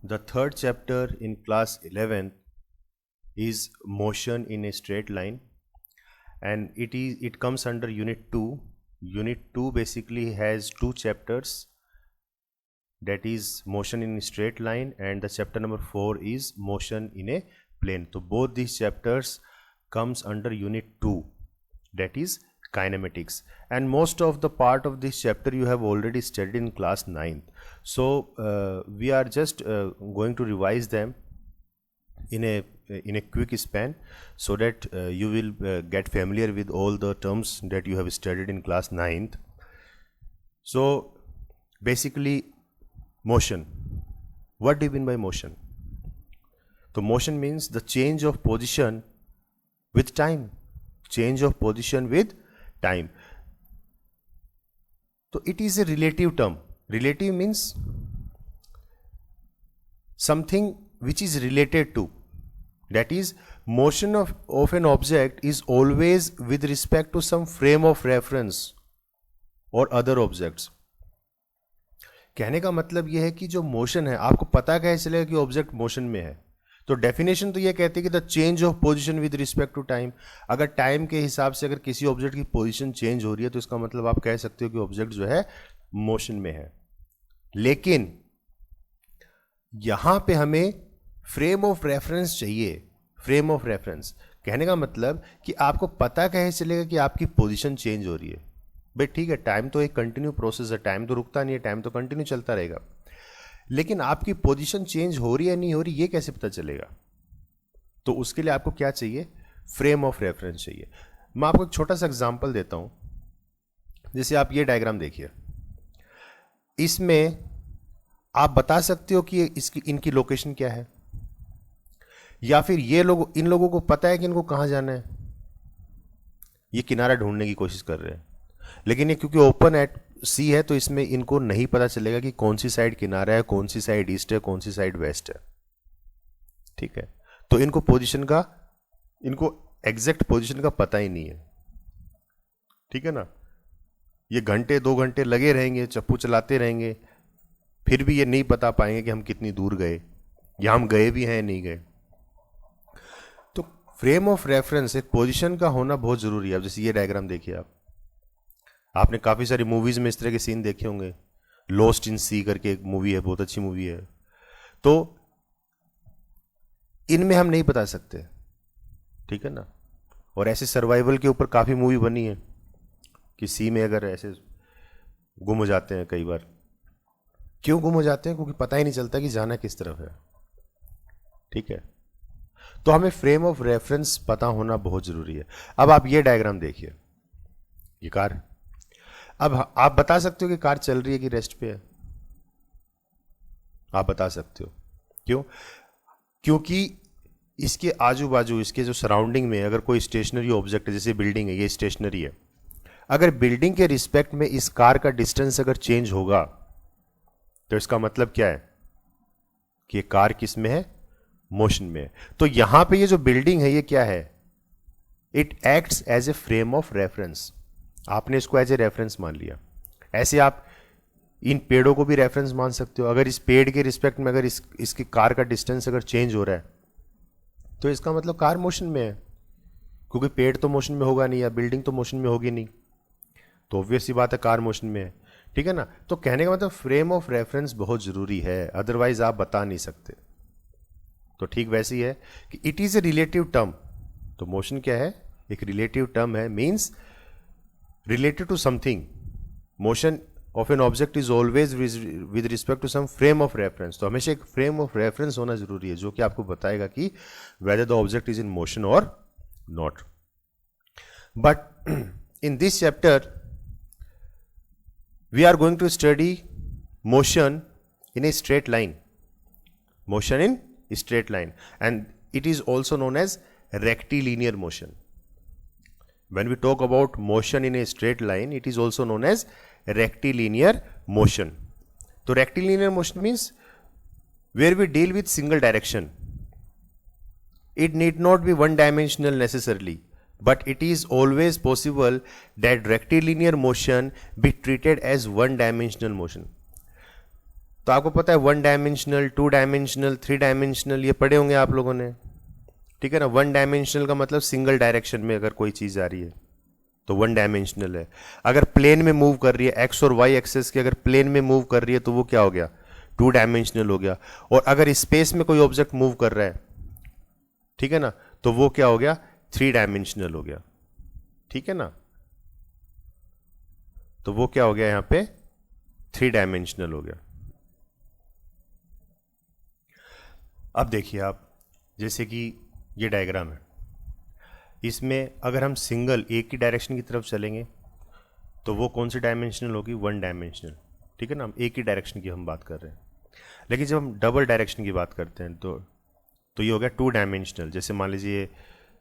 The third chapter in class 11 is motion in a straight line, and it comes under unit 2. Unit 2 basically has two chapters, that is motion in a straight line, and the chapter number 4 is motion in a plane. So both these chapters comes under unit 2, that is kinematics, and most of the part of this chapter you have already studied in class 9th. So we are just going to revise them in a quick span, so that you will get familiar with all the terms that you have studied in class 9th. So basically, motion. What do you mean by motion? So motion means the change of position with time. Change of position with time. So it is a relative term. Relative means something which is related to. That is, motion of an object is always with respect to some frame of reference or other objects. कहने का मतलब यह है कि जो motion है, आपको पता कैसे चलेगा कि ऑब्जेक्ट मोशन में है? तो डेफिनेशन तो ये कहती है कि the change of position with respect to time. अगर टाइम के हिसाब से अगर किसी ऑब्जेक्ट की पोजीशन चेंज हो रही है तो इसका मतलब आप कह सकते हो कि ऑब्जेक्ट जो है मोशन में है. लेकिन यहां पे हमें फ्रेम ऑफ रेफरेंस चाहिए. फ्रेम ऑफ रेफरेंस कहने का मतलब कि आपको पता कैसे चलेगा कि आपकी पोजीशन चेंज हो रही है. भाई ठीक है, टाइम तो एक कंटिन्यू प्रोसेस है, टाइम तो रुकता नहीं है, टाइम तो कंटिन्यू चलता रहेगा, लेकिन आपकी पोजीशन चेंज हो रही है नहीं हो रही ये कैसे पता चलेगा? तो उसके लिए आपको क्या चाहिए? फ्रेम ऑफ रेफरेंस चाहिए. मैं आपको एक छोटा सा एग्जांपल देता हूं. जैसे आप ये डायग्राम देखिए, इसमें आप बता सकते हो कि इनकी लोकेशन क्या है, या फिर इन लोगों को पता है कि इनको कहां जाना है. ये किनारा ढूंढने की कोशिश कर रहे हैं, लेकिन ये क्योंकि ओपन एट सी है तो इसमें इनको नहीं पता चलेगा कि कौन सी साइड किनारा है, कौन सी साइड ईस्ट है, कौन सी साइड वेस्ट है. ठीक है, तो इनको एग्जैक्ट पोजीशन का पता ही नहीं है. ठीक है ना. ये घंटे 2 घंटे लगे रहेंगे, चप्पू चलाते रहेंगे, फिर भी ये नहीं बता पाएंगे कि हम कितनी दूर गए, या हम गए भी हैं नहीं गए. तो फ्रेम ऑफ रेफरेंस, एक पोजीशन का होना बहुत जरूरी है. अब जैसे ये डायग्राम देखिए, आपने काफ़ी सारी मूवीज़ में इस तरह के सीन देखे होंगे. लॉस्ट इन सी करके एक मूवी है, बहुत अच्छी मूवी है. तो इनमें हम नहीं बता सकते. ठीक है ना. और ऐसे सर्वाइवल के ऊपर काफ़ी मूवी बनी है कि सी में अगर ऐसे गुम हो जाते हैं कई बार. क्यों गुम हो जाते हैं? क्योंकि पता ही नहीं चलता कि जाना किस तरफ है. ठीक है, तो हमें फ्रेम ऑफ रेफरेंस पता होना बहुत ज़रूरी है. अब आप ये डायग्राम देखिए, ये कार. अब आप बता सकते हो कि कार चल रही है कि रेस्ट पे है? आप बता सकते हो. क्यों? क्योंकि इसके आजू बाजू, इसके जो सराउंडिंग में अगर कोई स्टेशनरी ऑब्जेक्ट है, जैसे बिल्डिंग है, ये स्टेशनरी है, अगर बिल्डिंग के रिस्पेक्ट में इस कार का डिस्टेंस अगर चेंज होगा तो इसका मतलब क्या है कि ये कार किस में है? मोशन में है. तो यहां पे ये जो बिल्डिंग है ये क्या है? It acts as a frame of reference. आपने इसको एज ए रेफरेंस मान लिया. ऐसे आप इन पेड़ों को भी रेफरेंस मान सकते हो. अगर इस पेड़ के रिस्पेक्ट में अगर इसकी कार का डिस्टेंस अगर चेंज हो रहा है तो इसका मतलब कार मोशन में है, क्योंकि पेड़ तो मोशन में होगा नहीं या बिल्डिंग तो मोशन में होगी नहीं, तो ऑब्वियस सी बात है कार मोशन में है. ठीक है ना. तो कहने का मतलब फ्रेम ऑफ रेफरेंस बहुत जरूरी है, अदरवाइज आप बता नहीं सकते. तो ठीक वैसे ही है कि it is a relative term. तो मोशन क्या है? एक रिलेटिव टर्म है, means related to something. Motion of an object is always with respect to some frame of reference. तो हमेशा एक frame of reference होना जरूरी है जो कि आपको बताएगा कि whether the object is in motion or not. But in this chapter we are going to study motion in a straight line. Motion in straight line, and it is also known as rectilinear motion. When we talk about motion in a straight line, it is also known as rectilinear motion. So rectilinear motion means where we deal with single direction. It need not be one dimensional necessarily, but it is always possible that rectilinear motion be treated as one dimensional motion. तो आपको पता है 1 dimensional, 2 dimensional, 3 dimensional, ये पढ़े होंगे आप लोगों ने, ठीक है ना। 1 डायमेंशनल का मतलब सिंगल डायरेक्शन में अगर कोई चीज़ आ रही है तो 1 डायमेंशनल है। अगर प्लेन में मूव कर रही है, एक्स और वाई एक्सेस के अगर प्लेन में मूव कर रही है तो वो क्या हो गया, 2 डायमेंशनल हो गया। और अगर स्पेस में कोई ऑब्जेक्ट मूव कर रहा है, ठीक है ना, तो वो क्या हो गया, 3 डायमेंशनल हो गया, ठीक है ना। तो वो क्या हो गया यहां पे, 3 डायमेंशनल हो गया। अब देखिए आप, जैसे कि ये डायग्राम है, इसमें अगर हम सिंगल एक ही डायरेक्शन की तरफ चलेंगे तो वो कौन सी डायमेंशनल होगी, 1 डायमेंशनल, ठीक है ना। हम एक ही डायरेक्शन की हम बात कर रहे हैं। लेकिन जब हम डबल डायरेक्शन की बात करते हैं तो ये हो गया 2 डायमेंशनल। जैसे मान लीजिए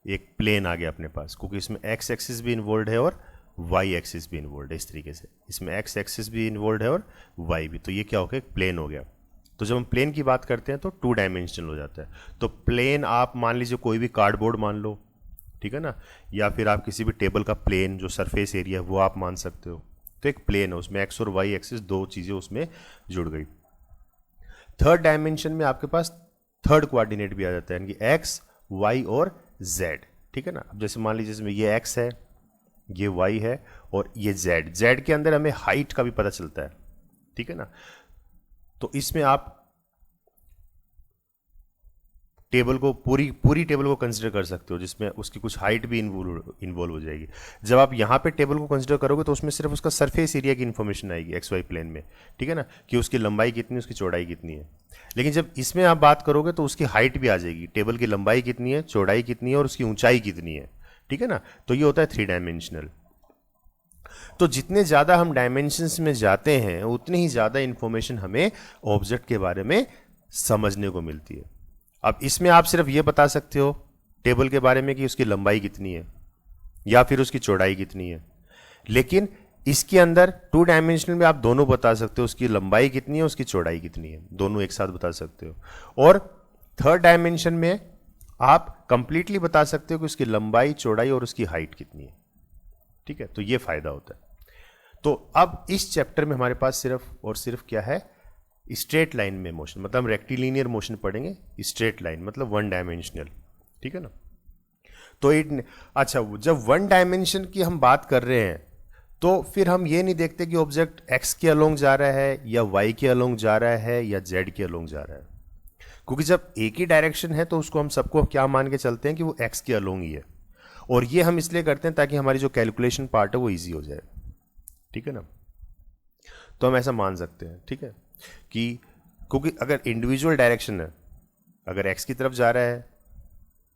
एक प्लेन आ गया अपने पास, क्योंकि इसमें एक्स एक्सिस भी इन्वॉल्व है और वाई एक्सिस भी इन्वॉल्व है। इस तरीके से इसमें एक्स एक्सिस भी इन्वॉल्व है और वाई भी, तो ये क्या हो गया, प्लेन हो गया। तो जब हम प्लेन की बात करते हैं तो 2 डायमेंशनल हो जाता है। तो प्लेन आप मान लीजिए कोई भी कार्डबोर्ड मान लो, ठीक है ना, या फिर आप किसी भी टेबल का प्लेन जो सरफेस एरिया है वो आप मान सकते हो। तो एक प्लेन है, उसमें एक्स और वाई एक्सिस दो चीज़ें उसमें जुड़ गई। थर्ड डायमेंशन में आपके पास थर्ड कोऑर्डिनेट भी आ जाता है, यानी कि एक्स, वाई और जेड, ठीक है ना। अब जैसे मान लीजिए इसमें ये एक्स है, ये वाई है और ये जेड। जेड के अंदर हमें हाइट का भी पता चलता है, ठीक है ना। तो इसमें आप टेबल को पूरी टेबल को कंसिडर कर सकते हो, जिसमें उसकी कुछ हाइट भी इन्वॉल्व हो जाएगी। जब आप यहाँ पे टेबल को कंसिडर करोगे तो उसमें सिर्फ उसका सरफेस एरिया की इन्फॉर्मेशन आएगी एक्स वाई प्लेन में, ठीक है ना, कि उसकी लंबाई कितनी, उसकी चौड़ाई कितनी है। लेकिन जब इसमें आप बात करोगे तो उसकी हाइट भी आ जाएगी, टेबल की लंबाई कितनी है, चौड़ाई कितनी है और उसकी ऊंचाई कितनी है, ठीक है ना। तो ये होता है 3 डायमेंशनल। तो जितने ज़्यादा हम डायमेंशंस में जाते हैं उतनी ही ज़्यादा इंफॉर्मेशन हमें ऑब्जेक्ट के बारे में समझने को मिलती है। अब इसमें आप सिर्फ ये बता सकते हो टेबल के बारे में कि उसकी लंबाई कितनी है या फिर उसकी चौड़ाई कितनी है, लेकिन इसके अंदर 2 डायमेंशनल में आप दोनों बता सकते हो, उसकी लंबाई कितनी है, उसकी चौड़ाई कितनी है, दोनों एक साथ बता सकते हो। और थर्ड डायमेंशन में आप कंप्लीटली बता सकते हो कि उसकी लंबाई, चौड़ाई और उसकी हाइट कितनी है, ठीक है। तो ये फायदा होता है। तो अब इस चैप्टर में हमारे पास सिर्फ और सिर्फ क्या है, स्ट्रेट लाइन में मोशन, मतलब हम रेक्टिलिनियर मोशन पढ़ेंगे। स्ट्रेट लाइन मतलब 1 डायमेंशनल, ठीक है ना। तो अच्छा, जब 1 डायमेंशन की हम बात कर रहे हैं तो फिर हम ये नहीं देखते कि ऑब्जेक्ट एक्स के अलोंग जा रहा है या वाई के अलोंग जा रहा है या जेड के अलोंग जा रहा है, क्योंकि जब एक ही डायरेक्शन है तो उसको हम सबको क्या मान के चलते हैं कि वो एक्स के अलोंग ही है। और ये हम इसलिए करते हैं ताकि हमारी जो कैलकुलेशन पार्ट है वो ईजी हो जाए, ठीक है ना। तो हम ऐसा मान सकते हैं, ठीक है, कि क्योंकि अगर इंडिविजुअल डायरेक्शन है, अगर एक्स की तरफ जा रहा है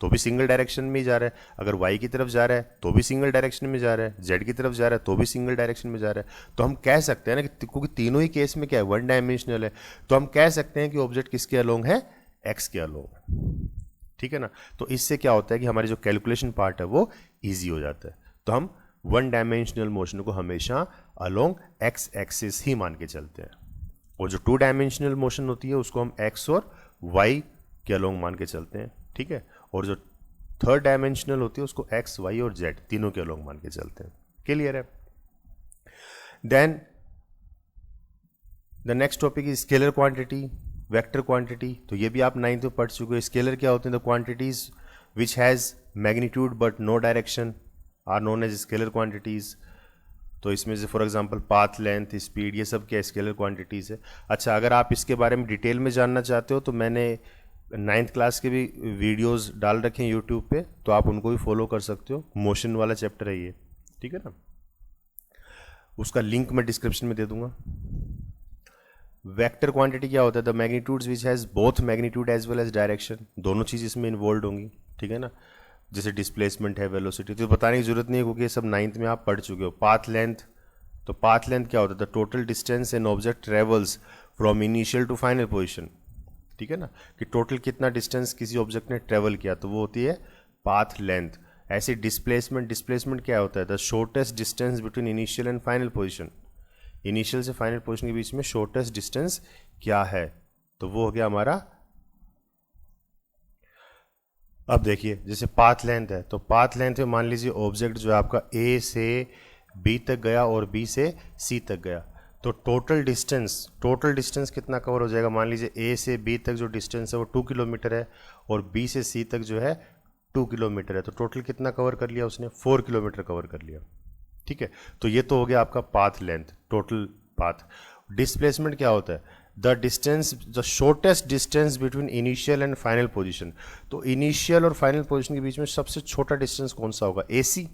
तो भी सिंगल डायरेक्शन में ही जा रहा है, अगर वाई की तरफ जा रहा है तो भी सिंगल डायरेक्शन में जा रहा है, जेड की तरफ जा रहा है तो भी सिंगल डायरेक्शन में जा रहा है, तो हम कह सकते हैं ना कि क्योंकि तीनों ही केस में क्या है, 1 डायमेंशनल है, तो हम कह सकते हैं कि ऑब्जेक्ट किसके अलोंग है, एक्स के अलोंग है, ठीक है ना। तो इससे क्या होता है कि हमारी जो कैलकुलेशन पार्ट है वो ईजी हो जाता है। तो हम 1 डायमेंशनल मोशन को हमेशा अलोंग एक्स एक्सिस ही मान के चलते हैं, और जो 2 डायमेंशनल मोशन होती है उसको हम एक्स और वाई के अलोंग मान के चलते हैं, ठीक है। और जो थर्ड डायमेंशनल होती है उसको एक्स, वाई और जेड तीनों के अलोंग मान के चलते हैं। क्लियर है। Then the next topic is scalar quantity, vector quantity. तो ये भी आप 9th में पढ़ चुके हो। स्केलर क्या होते हैं, the quantities which has magnitude but no direction are known as scalar quantities. तो इसमें से for example path, length, speed, ये सब क्या स्केलर क्वांटिटीज है। अच्छा, अगर आप इसके बारे में डिटेल में जानना चाहते हो तो मैंने 9th क्लास के भी वीडियोस डाल रखे हैं यूट्यूब पे, तो आप उनको भी फॉलो कर सकते हो। मोशन वाला चैप्टर है ये, ठीक है ना, उसका लिंक मैं डिस्क्रिप्शन में दे दूंगा। वेक्टर क्वांटिटी क्या होता है, the magnitudes which has both magnitude as well as direction, दोनों चीज़ इसमें इन्वॉल्व होंगी, ठीक है ना। जैसे डिस्प्लेसमेंट है, वेलोसिटी, तो बताने की जरूरत नहीं है क्योंकि ये सब 9th में आप पढ़ चुके हो। पाथ लेंथ, तो पाथ लेंथ क्या होता है, the total distance an object travels from initial to final position, ठीक है ना, कि टोटल कितना डिस्टेंस किसी ऑब्जेक्ट ने ट्रेवल किया, तो वो होती है पाथ लेंथ। ऐसे डिस्प्लेसमेंट, डिस्प्लेसमेंट क्या होता है, the shortest distance between initial and final position, initial से फाइनल पोजीशन के बीच में शॉर्टेस्ट डिस्टेंस क्या है, तो वो हो गया हमारा। अब देखिए जैसे पाथ लेंथ है, तो पाथ लेंथ में मान लीजिए ऑब्जेक्ट जो है आपका ए से बी तक गया और बी से सी तक गया, तो टोटल डिस्टेंस कितना कवर हो जाएगा? मान लीजिए ए से बी तक जो डिस्टेंस है वो 2 किलोमीटर है और बी से सी तक जो है 2 किलोमीटर है, तो टोटल कितना कवर कर लिया उसने? 4 किलोमीटर कवर कर लिया। ठीक है, तो ये तो हो गया आपका path length, total path. Displacement क्या होता है? The shortest distance between initial and final position. तो इनिशियल और फाइनल पोजिशन के बीच में सबसे छोटा डिस्टेंस कौन सा होगा? ए सी।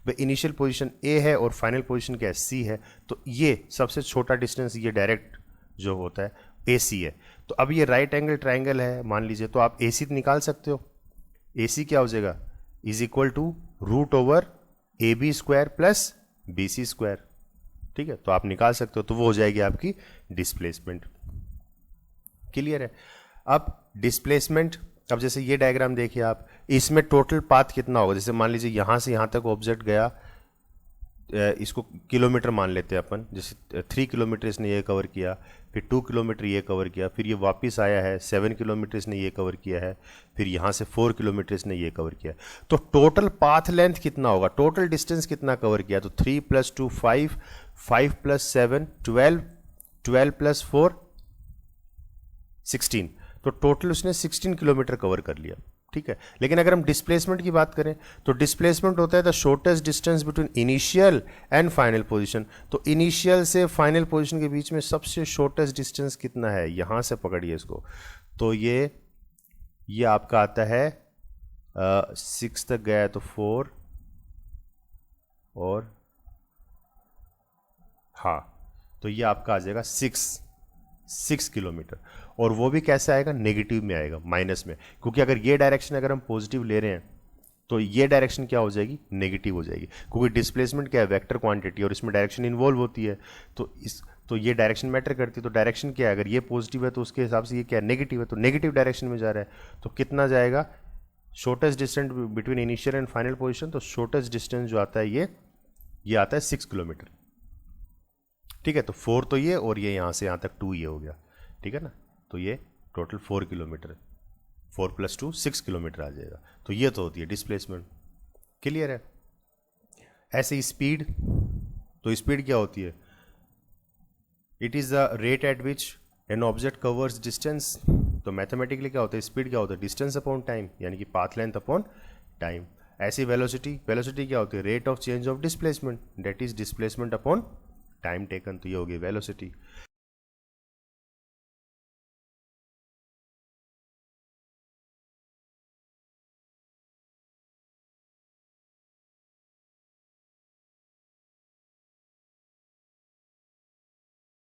भाई इनिशियल पोजीशन ए है और फाइनल पोजीशन क्या है? सी है, तो ये सबसे छोटा डिस्टेंस ये डायरेक्ट जो होता है ए सी है। तो अब ये राइट एंगल ट्राइंगल है मान लीजिए, तो आप ए सी निकाल सकते हो। ए सी क्या हो जाएगा? Is equal to root over A B square plus B C square. ठीक है, तो आप निकाल सकते हो, तो वो हो जाएगी आपकी डिस्प्लेसमेंट। क्लियर है? अब डिस्प्लेसमेंट, अब जैसे ये डायग्राम देखिए आप, इसमें टोटल पाथ कितना होगा? जैसे मान लीजिए यहाँ से यहाँ तक ऑब्जेक्ट गया, इसको किलोमीटर मान लेते हैं अपन, जैसे 3 किलोमीटर इसने ये कवर किया, फिर 2 किलोमीटर ये कवर किया, फिर ये वापस आया है 7 किलोमीटर इसने ये कवर किया है, फिर यहाँ से 4 किलोमीटर इसने ये कवर किया। तो टोटल पाथ लेंथ कितना होगा? टोटल डिस्टेंस कितना कवर किया? तो 3 + 2 5, 5 + 7 12, 12 + 4 16, तो टोटल उसने 16 किलोमीटर कवर कर लिया। ठीक है, लेकिन अगर हम डिस्प्लेसमेंट की बात करें तो डिस्प्लेसमेंट होता है the shortest distance between initial and final position. तो इनिशियल से फाइनल पोजीशन के बीच में सबसे शॉर्टेस्ट डिस्टेंस कितना है? यहां से पकड़िए इसको, तो ये आपका आता है 6 तक गया है तो 4 और हाँ, तो ये आपका आ जाएगा 6 किलोमीटर। और वो भी कैसे आएगा? नेगेटिव में आएगा, माइनस में, क्योंकि अगर ये डायरेक्शन अगर हम पॉजिटिव ले रहे हैं तो ये डायरेक्शन क्या हो जाएगी? नेगेटिव हो जाएगी, क्योंकि डिस्प्लेसमेंट क्या है? वेक्टर क्वांटिटी, और इसमें डायरेक्शन इन्वॉल्व होती है, तो ये डायरेक्शन मैटर करती है। तो डायरेक्शन क्या है? अगर ये पॉजिटिव है तो उसके हिसाब से ये क्या है? नेगेटिव है, तो नेगेटिव डायरेक्शन में जा रहा है। तो कितना जाएगा? Shortest distance between initial and final position, तो शॉर्टेस्ट डिस्टेंस जो आता है ये आता है 6 किलोमीटर। ठीक है, तो 4 तो ये, और ये यहाँ से यहाँ तक 2 ये हो गया। ठीक है ना, तो ये टोटल 4 किलोमीटर, 4 + 2 6 किलोमीटर आ जाएगा। तो ये तो होती है डिस्प्लेसमेंट। क्लियर है? ऐसे ही स्पीड, तो स्पीड क्या होती है? It is the rate at which an object covers distance. तो मैथमेटिकली क्या होता है? स्पीड क्या होता है? डिस्टेंस अपॉन टाइम, यानी कि पाथ लेंथ अपॉन टाइम। ऐसी वेलोसिटी क्या होती है? Rate of change of displacement, that is displacement upon time taken. तो ये हो गई वेलोसिटी।